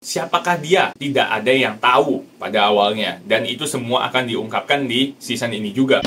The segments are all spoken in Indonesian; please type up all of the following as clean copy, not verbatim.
Siapakah dia? Tidak ada yang tahu pada awalnya. Dan itu semua akan diungkapkan di season ini juga.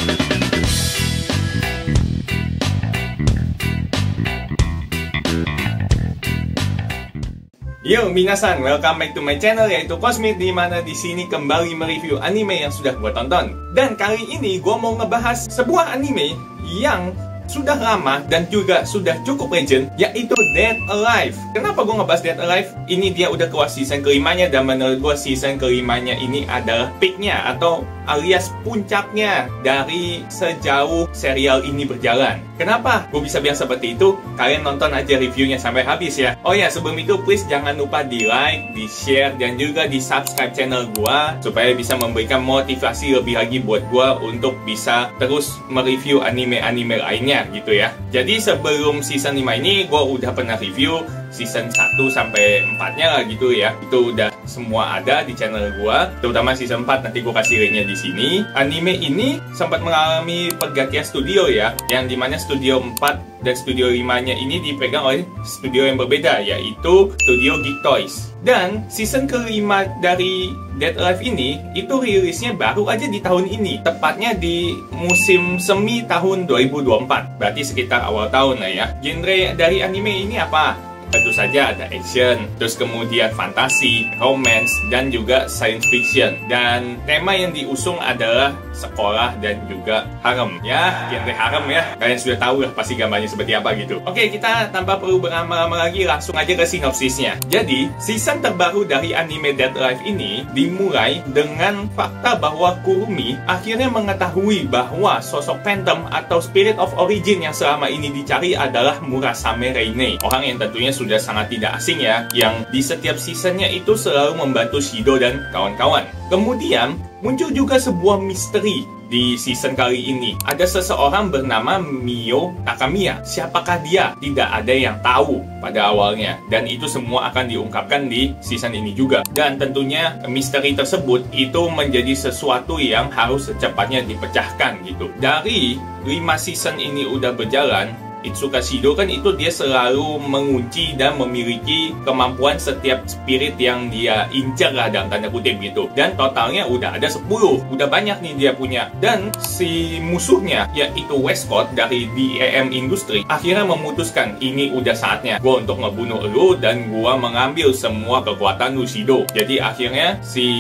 Yo minasan, welcome back to my channel yaitu Cosmit, di mana di sini kembali mereview anime yang sudah gue tonton. Dan kali ini gue mau ngebahas sebuah anime yang sudah lama dan juga sudah cukup legend, yaitu Dead Alive. Kenapa gue ngebahas Dead Alive? Ini dia udah keluar season kelimanya, dan menurut gue season kelimanya ini adalah peaknya atau alias puncaknya dari sejauh serial ini berjalan. Kenapa gue bisa bilang seperti itu? Kalian nonton aja reviewnya sampai habis ya. Oh ya, sebelum itu please jangan lupa di like, di share, dan juga di subscribe channel gue supaya bisa memberikan motivasi lebih lagi buat gue untuk bisa terus mereview anime-anime lainnya gitu ya. Jadi sebelum season 5 ini gue udah pernah review season 1 sampai 4-nya lah gitu ya. Itu udah semua ada di channel gua, terutama season 4, nanti gua kasih linknya di sini. Anime ini sempat mengalami pergantian studio ya, yang dimana studio 4 dan studio 5-nya ini dipegang oleh studio yang berbeda, yaitu studio Geek Toys. Dan season kelima dari Dead Alive ini itu rilisnya baru aja di tahun ini, tepatnya di musim semi tahun 2024, berarti sekitar awal tahun lah ya. Genre dari anime ini apa? Tentu saja ada action, terus kemudian fantasi, romance, dan juga science fiction. Dan tema yang diusung adalah sekolah dan juga harem. Ya, genre harem ya. Kalian sudah tahu lah pasti gambarnya seperti apa gitu. Oke, kita tanpa perlu berlama-lama lagi langsung aja ke sinopsisnya. Jadi, season terbaru dari anime Dead Alive ini dimulai dengan fakta bahwa Kurumi akhirnya mengetahui bahwa sosok Phantom atau Spirit of Origin yang selama ini dicari adalah Murasame Reine. Orang yang tentunya sudah sangat tidak asing ya, yang di setiap seasonnya itu selalu membantu Shido dan kawan-kawan. Kemudian muncul juga sebuah misteri di season kali ini. Ada seseorang bernama Mio Takamiya. Siapakah dia? Tidak ada yang tahu pada awalnya, dan itu semua akan diungkapkan di season ini juga. Dan tentunya misteri tersebut itu menjadi sesuatu yang harus secepatnya dipecahkan gitu. Dari 5 season ini udah berjalan, Itsuka Shido kan itu dia selalu mengunci dan memiliki kemampuan setiap spirit yang dia incar lah dalam tanda kutip gitu. Dan totalnya udah ada 10, udah banyak nih dia punya. Dan si musuhnya yaitu Westcott dari DEM Industry akhirnya memutuskan ini udah saatnya gue untuk ngebunuh lu dan gue mengambil semua kekuatan lu Shido. Jadi akhirnya si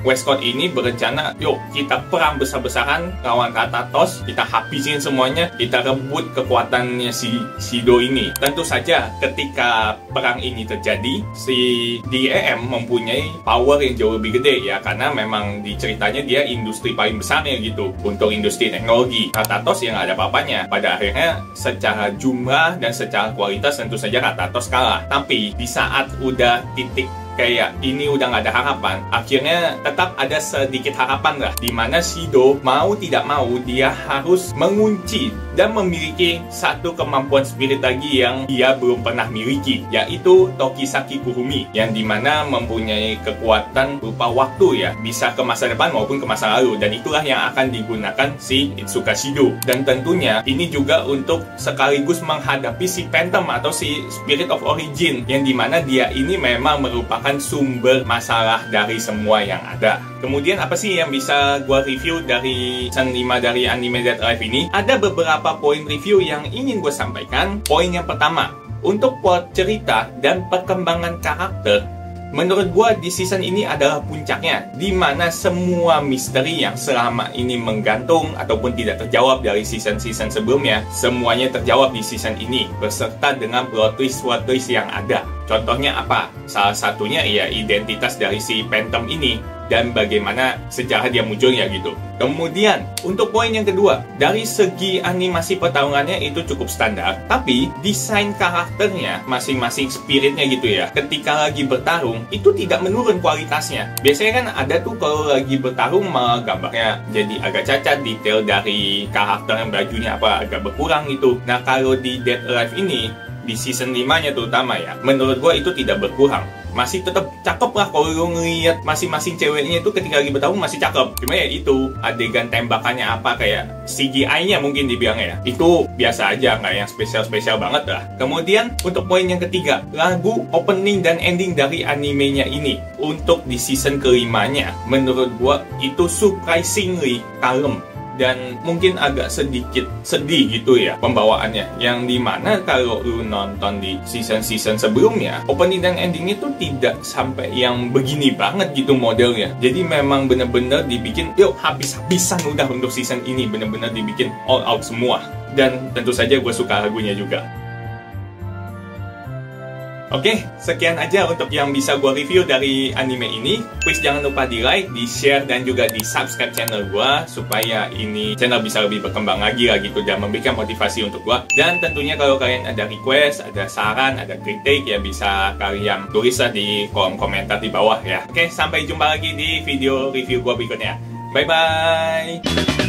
Westcott ini berencana, yuk kita perang besar-besaran lawan Thanatos, kita habisin semuanya, kita rebut kekuatannya si Shido ini. Tentu saja ketika perang ini terjadi, si DEM mempunyai power yang jauh lebih gede ya, karena memang di ceritanya dia industri paling besarnya gitu untuk industri teknologi. Thanatos yang ada apa-apanya. Pada akhirnya secara jumlah dan secara kualitas tentu saja Thanatos kalah. Tapi di saat udah titik kayak ini udah nggak ada harapan, akhirnya tetap ada sedikit harapan lah, dimana Shido mau tidak mau dia harus mengunci dan memiliki satu kemampuan spirit lagi yang dia belum pernah miliki, yaitu Tokisaki Kurumi, yang dimana mempunyai kekuatan berupa waktu ya, bisa ke masa depan maupun ke masa lalu, dan itulah yang akan digunakan si Itsuka Shido. Dan tentunya ini juga untuk sekaligus menghadapi si Phantom atau si Spirit of Origin, yang dimana dia ini memang merupakan sumber masalah dari semua yang ada. Kemudian apa sih yang bisa gua review dari season 5 dari anime Dead Alive ini? Ada beberapa poin review yang ingin gue sampaikan. Poin yang pertama, untuk plot cerita dan perkembangan karakter, menurut gua di season ini adalah puncaknya, di mana semua misteri yang selama ini menggantung ataupun tidak terjawab dari season-season sebelumnya, semuanya terjawab di season ini, beserta dengan plot twist yang ada. Contohnya apa? Salah satunya ya identitas dari si Phantom ini dan bagaimana sejarah dia munculnya gitu. Kemudian, untuk poin yang kedua, dari segi animasi pertarungannya itu cukup standar, tapi desain karakternya, masing-masing spiritnya gitu ya, ketika lagi bertarung, itu tidak menurun kualitasnya. Biasanya kan ada tuh kalau lagi bertarung gambarnya jadi agak cacat, detail dari karakter yang bajunya apa agak berkurang gitu. Nah, kalau di Dead Alive ini, di season 5-nya terutama ya, menurut gue itu tidak berkurang. Masih tetap cakep lah kalau lu ngeliat masing-masing ceweknya itu ketika lagi bertarung masih cakep. Cuma ya itu adegan tembakannya apa kayak CGI-nya mungkin dibilangnya ya, itu biasa aja, nggak yang spesial-spesial banget lah. Kemudian untuk poin yang ketiga, lagu opening dan ending dari animenya ini untuk di season kelimanya menurut gua itu surprisingly kalem dan mungkin agak sedikit sedih gitu ya pembawaannya, yang dimana kalau lu nonton di season-season sebelumnya opening dan endingnya tuh tidak sampai yang begini banget gitu modelnya. Jadi memang bener-bener dibikin yuk habis-habisan udah untuk season ini, bener-bener dibikin all out semua. Dan tentu saja gue suka lagunya juga. Oke, sekian aja untuk yang bisa gue review dari anime ini. Please jangan lupa di like, di share, dan juga di subscribe channel gue supaya ini channel bisa lebih berkembang lagi gitu dan memberikan motivasi untuk gue. Dan tentunya kalau kalian ada request, ada saran, ada kritik ya bisa kalian tulislah di kolom komentar di bawah ya. Oke, sampai jumpa lagi di video review gue berikutnya. Bye bye.